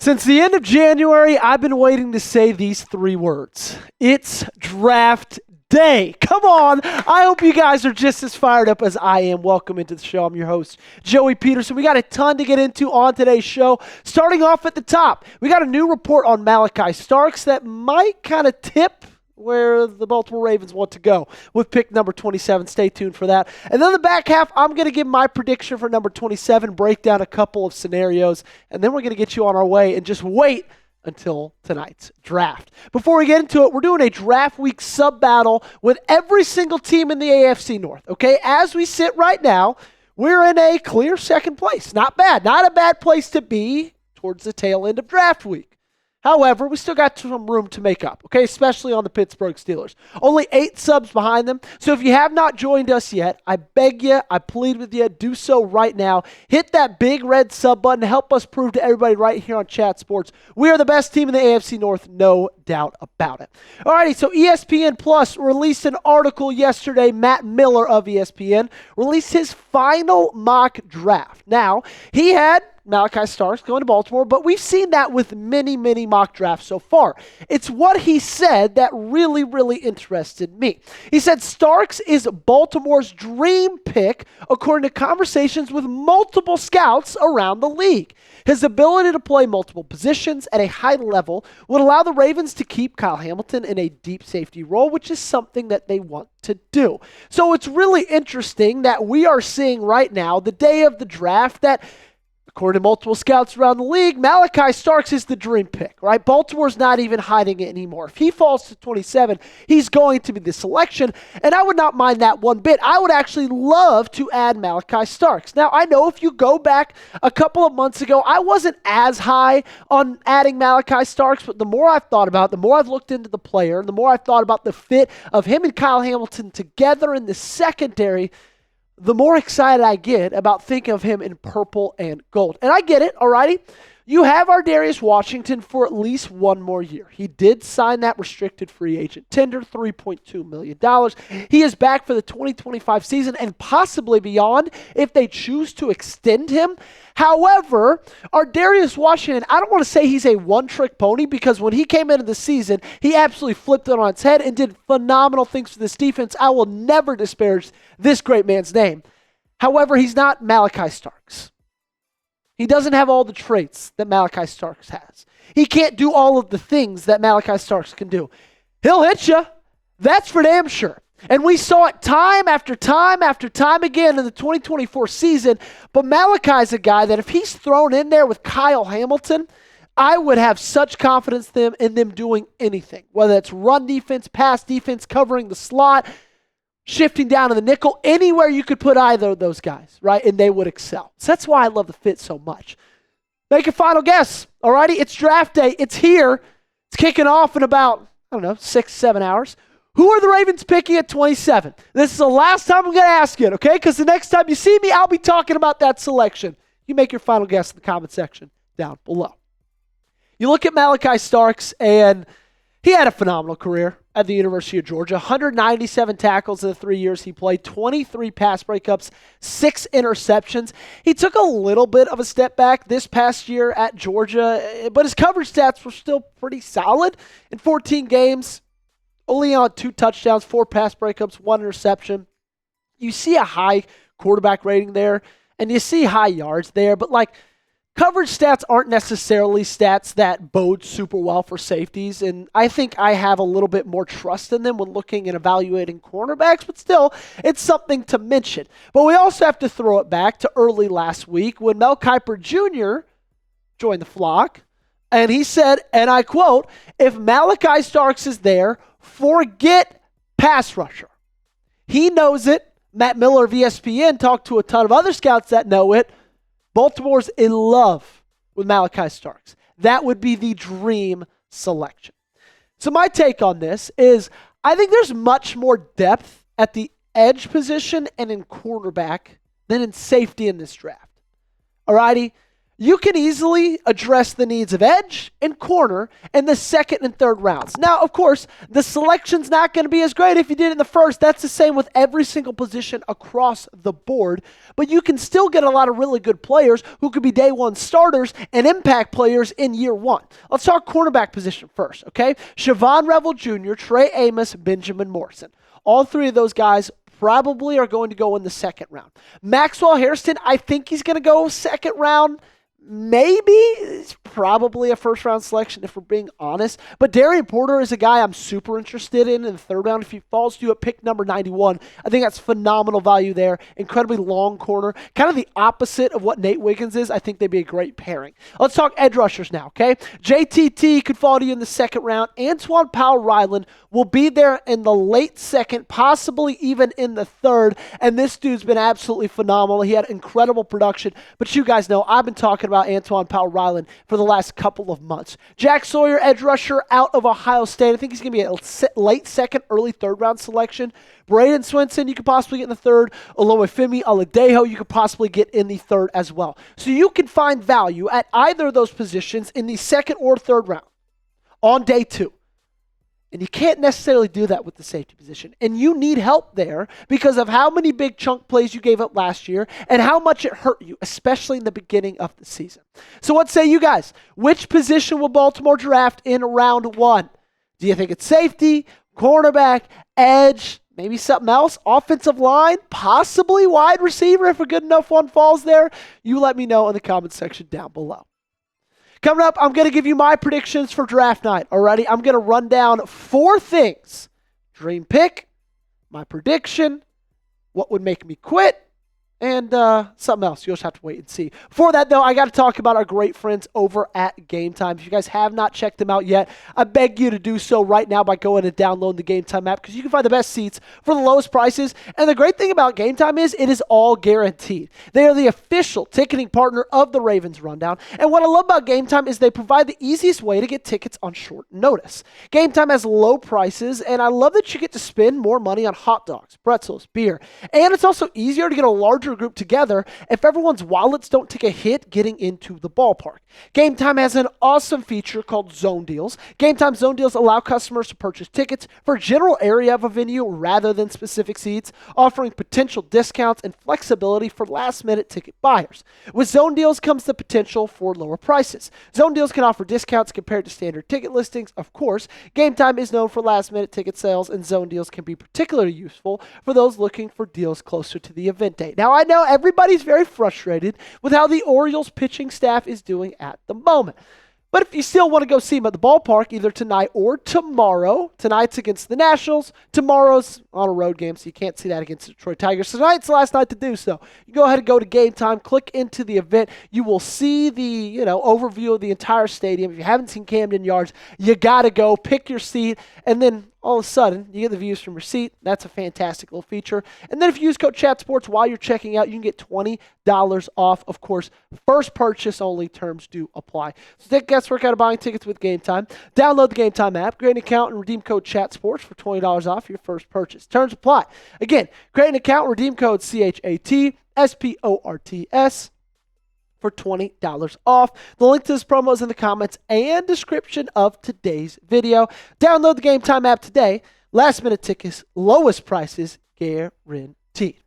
Since the end of January, I've been waiting to say these three words. It's draft day. Come on. I hope you guys are just as fired up as I am. Welcome into the show. I'm your host, Joey Petersen. We got a ton to get into on today's show. Starting off at the top, we got a new report on Malaki Starks that might kind of tip where the Baltimore Ravens want to go with pick number 27. Stay tuned for that. And then the back half, I'm going to give my prediction for number 27, break down a couple of scenarios, and then we're going to get you on our way and just wait until tonight's draft. Before we get into it, we're doing a draft week sub-battle with every single team in the AFC North, okay? As we sit right now, we're in a clear second place. Not bad. Not a bad place to be towards the tail end of draft week. However, we still got some room to make up, okay, especially on the Pittsburgh Steelers. Only 8 subs behind them, so if you have not joined us yet, I beg you, I plead with you, do so right now. Hit that big red sub button to help us prove to everybody right here on Chat Sports we are the best team in the AFC North, no doubt about it. Alrighty, so ESPN Plus released an article yesterday. Matt Miller of ESPN released his final mock draft. Now, he had Malaki Starks going to Baltimore, but we've seen that with many, many mock drafts so far. It's what he said that really, really interested me. He said Starks is Baltimore's dream pick, according to conversations with multiple scouts around the league. His ability to play multiple positions at a high level would allow the Ravens to keep Kyle Hamilton in a deep safety role, which is something that they want to do. So it's really interesting that we are seeing right now, the day of the draft, that according to multiple scouts around the league, Malaki Starks is the dream pick, right? Baltimore's not even hiding it anymore. If he falls to 27, he's going to be the selection, and I would not mind that one bit. I would actually love to add Malaki Starks. Now, I know if you go back a couple of months ago, I wasn't as high on adding Malaki Starks, but the more I've thought about it, the more I've looked into the player, the more I've thought about the fit of him and Kyle Hamilton together in the secondary, the more excited I get about thinking of him in purple and gold. And I get it, alrighty? You have Darius Washington for at least one more year. He did sign that restricted free agent tender, $3.2 million. He is back for the 2025 season and possibly beyond if they choose to extend him. However, Darius Washington, I don't want to say he's a one-trick pony, because when he came into the season, he absolutely flipped it on its head and did phenomenal things for this defense. I will never disparage this great man's name. However, he's not Malaki Starks. He doesn't have all the traits that Malaki Starks has. He can't do all of the things that Malaki Starks can do. He'll hit you. That's for damn sure. And we saw it time after time after time again in the 2024 season. But Malachi's a guy that if he's thrown in there with Kyle Hamilton, I would have such confidence in them doing anything, whether it's run defense, pass defense, covering the slot, shifting down to the nickel, anywhere you could put either of those guys, right? And they would excel. So that's why I love the fit so much. Make a final guess, alrighty? It's draft day. It's here. It's kicking off in about, 6-7 hours. Who are the Ravens picking at 27? This is the last time I'm going to ask it, okay? Because the next time you see me, I'll be talking about that selection. You make your final guess in the comment section down below. You look at Malaki Starks, and he had a phenomenal career at the University of Georgia. 197 tackles in the 3 years he played, 23 pass breakups, 6 interceptions. He took a little bit of a step back this past year at Georgia, but his coverage stats were still pretty solid. In 14 games, only on 2 touchdowns, 4 pass breakups, 1 interception. You see a high quarterback rating there, and you see high yards there, but coverage stats aren't necessarily stats that bode super well for safeties, and I think I have a little bit more trust in them when looking and evaluating cornerbacks, but still, it's something to mention. But we also have to throw it back to early last week when Mel Kiper Jr. joined the flock, and he said, and I quote, "If Malaki Starks is there, forget pass rusher." He knows it. Matt Miller of ESPN talked to a ton of other scouts that know it. Baltimore's in love with Malaki Starks. That would be the dream selection. So my take on this is I think there's much more depth at the edge position and in quarterback than in safety in this draft. Alrighty? you can easily address the needs of edge and corner in the second and third rounds. Now, of course, the selection's not going to be as great if you did it in the first. That's the same with every single position across the board. But you can still get a lot of really good players who could be day one starters and impact players in year one. Let's talk cornerback position first, okay? Siobhan Revel Jr., Trey Amos, Benjamin Morrison. All three of those guys probably are going to go in the second round. Maxwell Hairston, I think he's going to go second round. Maybe it's probably a first round selection if we're being honest. But Darian Porter is a guy I'm super interested in the third round. If he falls to you at pick number 91, I think that's phenomenal value there. Incredibly long corner. Kind of the opposite of what Nate Wiggins is. I think they'd be a great pairing. Let's talk edge rushers now, okay? JTT could fall to you in the second round. Antoine Powell-Ryland will be there in the late second, possibly even in the third. And this dude's been absolutely phenomenal. He had incredible production. But you guys know I've been talking about Antoine Powell-Ryland for the last couple of months. Jack Sawyer, edge rusher out of Ohio State. I think he's going to be a late second, early third round selection. Braden Swinson, you could possibly get in the third. Oluwafemi Oladejo, you could possibly get in the third as well. So you can find value at either of those positions in the second or third round on day two. And you can't necessarily do that with the safety position. And you need help there because of how many big chunk plays you gave up last year and how much it hurt you, especially in the beginning of the season. So what say you guys? Which position will Baltimore draft in round one? Do you think it's safety, cornerback, edge, maybe something else? Offensive line, possibly wide receiver if a good enough one falls there? You let me know in the comment section down below. Coming up, I'm going to give you my predictions for draft night. Alrighty, I'm going to run down 4 things. Dream pick, my prediction, what would make me quit, and something else. You'll just have to wait and see. Before that, though, I got to talk about our great friends over at Game Time. If you guys have not checked them out yet, I beg you to do so right now by going and downloading the Game Time app because you can find the best seats for the lowest prices. And the great thing about Game Time is it is all guaranteed. They are the official ticketing partner of the Ravens Rundown. And what I love about Game Time is they provide the easiest way to get tickets on short notice. Game Time has low prices, and I love that you get to spend more money on hot dogs, pretzels, beer. And it's also easier to get a larger group together if everyone's wallets don't take a hit getting into the ballpark. Game Time has an awesome feature called Zone Deals. Game Time Zone Deals allow customers to purchase tickets for a general area of a venue rather than specific seats, offering potential discounts and flexibility for last-minute ticket buyers. With Zone Deals comes the potential for lower prices. Zone Deals can offer discounts compared to standard ticket listings, of course. Game Time is known for last-minute ticket sales, and Zone Deals can be particularly useful for those looking for deals closer to the event date. Now, I know everybody's very frustrated with how the Orioles pitching staff is doing at the moment. But if you still want to go see them at the ballpark, either tonight or tomorrow, tonight's against the Nationals, tomorrow's on a road game, so you can't see that against the Detroit Tigers. So tonight's the last night to do so. You go ahead and go to Game Time, click into the event. You will see the overview of the entire stadium. If you haven't seen Camden Yards, you got to go pick your seat, and then all of a sudden, you get the views from your seat. That's a fantastic little feature. And then if you use code ChatSports while you're checking out, you can get $20 off. Of course, first purchase only, terms do apply. So take guesswork out of buying tickets with Game Time. Download the Game Time app, create an account, and redeem code ChatSports for $20 off your first purchase. Terms apply. Again, create an account, redeem code CHATSPORTS for $20 off. The link to this promo is in the comments and description of today's video. Download the Game Time app today. Last minute tickets, lowest prices guaranteed.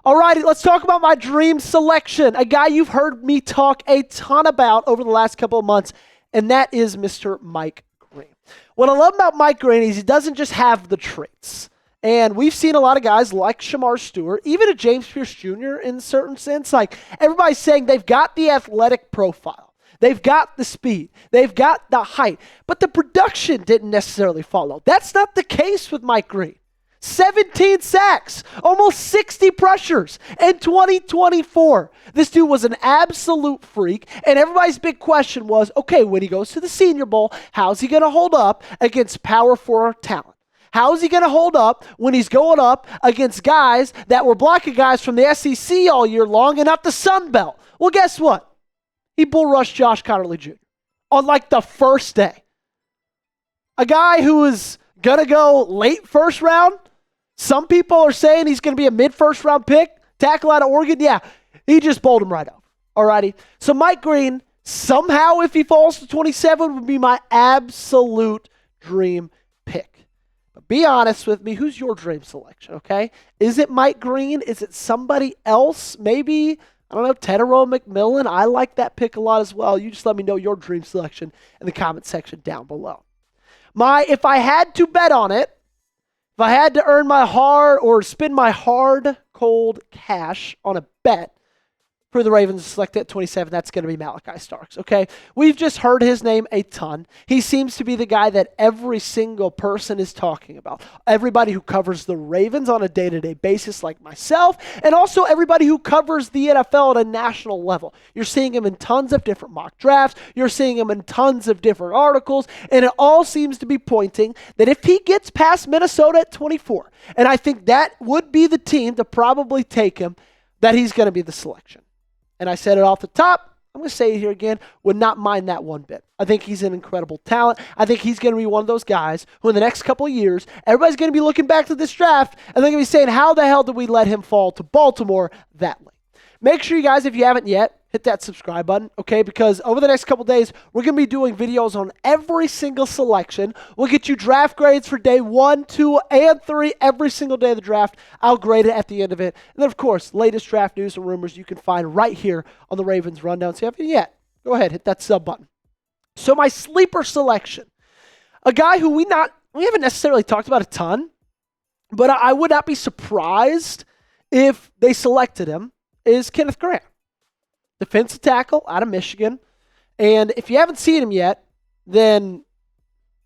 Alrighty, let's talk about my dream selection. A guy you've heard me talk a ton about over the last couple of months, and that is Mr. Mike Green. What I love about Mike Green is he doesn't just have the traits. And we've seen a lot of guys like Shemar Stewart, even a James Pierce Jr. in a certain sense. Like everybody's saying they've got the athletic profile. They've got the speed. They've got the height. But the production didn't necessarily follow. That's not the case with Mike Green. 17 sacks, almost 60 pressures in 2024. This dude was an absolute freak. And everybody's big question was, okay, when he goes to the Senior Bowl, how's he going to hold up against Power 4 talent? How is he going to hold up when he's going up against guys that were blocking guys from the SEC all year long and not the Sun Belt? Well, guess what? He bull rushed Josh Connerly Jr. on like the first day. A guy who is going to go late first round. Some people are saying he's going to be a mid-first round pick. Tackle out of Oregon. Yeah, he just bowled him right up. Alrighty. So Mike Green, somehow if he falls to 27, would be my absolute dream pick. But be honest with me, who's your dream selection, okay? Is it Mike Green? Is it somebody else? Maybe, I don't know, Tedero McMillan? I like that pick a lot as well. You just let me know your dream selection in the comment section down below. If I had to bet on it, if I had to earn my hard or spend my hard, cold cash on a bet for the Ravens to select at 27, that's going to be Malaki Starks, okay? We've just heard his name a ton. He seems to be the guy that every single person is talking about. Everybody who covers the Ravens on a day-to-day basis like myself, and also everybody who covers the NFL at a national level. You're seeing him in tons of different mock drafts. You're seeing him in tons of different articles, and it all seems to be pointing that if he gets past Minnesota at 24, and I think that would be the team to probably take him, that he's going to be the selection. And I said it off the top, I'm going to say it here again, would not mind that one bit. I think he's an incredible talent. I think he's going to be one of those guys who in the next couple of years, everybody's going to be looking back to this draft, and they're going to be saying, how the hell did we let him fall to Baltimore that late? Make sure you guys, if you haven't yet, hit that subscribe button, okay? Because over the next couple days, we're going to be doing videos on every single selection. We'll get you draft grades for day 1, 2, and 3 every single day of the draft. I'll grade it at the end of it. And then, of course, latest draft news and rumors you can find right here on the Ravens Rundown. So if you haven't yet, go ahead, hit that sub button. So my sleeper selection, a guy who we haven't necessarily talked about a ton, but I would not be surprised if they selected him, is Kenneth Grant. Defensive tackle out of Michigan. And if you haven't seen him yet, then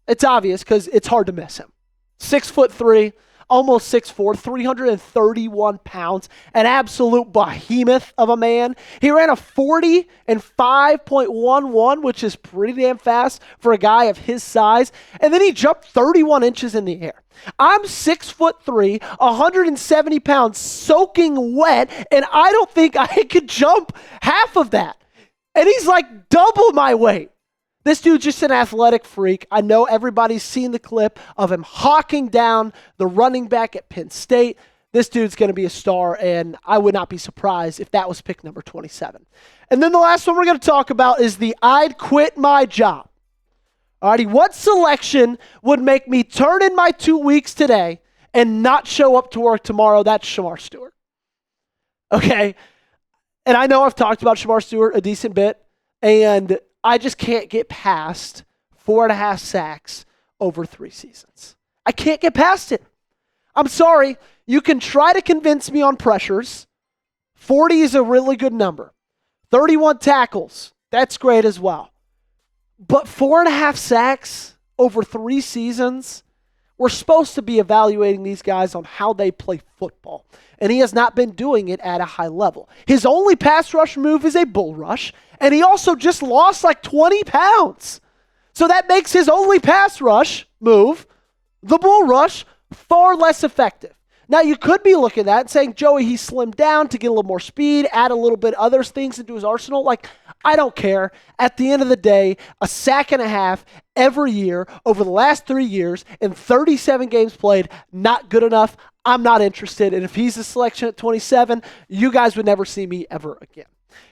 it's obvious because it's hard to miss him. 6'3", almost 6'4", 331 pounds, an absolute behemoth of a man. He ran a 40 and 5.11, which is pretty damn fast for a guy of his size. And then he jumped 31 inches in the air. I'm 6'3", 170 pounds, soaking wet, and I don't think I could jump half of that. And he's like double my weight. This dude's just an athletic freak. I know everybody's seen the clip of him hawking down the running back at Penn State. This dude's going to be a star, and I would not be surprised if that was pick number 27. And then the last one we're going to talk about is the I'd quit my job. Alrighty, what selection would make me turn in my 2 weeks today and not show up to work tomorrow? That's Shemar Stewart. Okay, and I know I've talked about Shemar Stewart a decent bit, and I just can't get past 4.5 sacks over 3 seasons. I can't get past it. I'm sorry. You can try to convince me on pressures. 40 is a really good number. 31 tackles, that's great as well. But 4.5 sacks over 3 seasons, we're supposed to be evaluating these guys on how they play football. And he has not been doing it at a high level. His only pass rush move is a bull rush. And he also just lost like 20 pounds. So that makes his only pass rush move, the bull rush, far less effective. Now, you could be looking at that and saying, Joey, he slimmed down to get a little more speed, add a little bit other things into his arsenal. Like, I don't care. At the end of the day, a sack and a half every year over the last 3 years in 37 games played, not good enough. I'm not interested. And if he's a selection at 27, you guys would never see me ever again.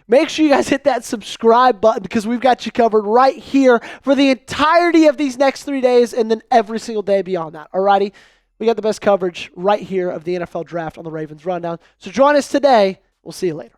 Make sure you guys hit that subscribe button because we've got you covered right here for the entirety of these next 3 days and then every single day beyond that. Alrighty? We got the best coverage right here of the NFL draft on the Ravens Rundown. So join us today. We'll see you later.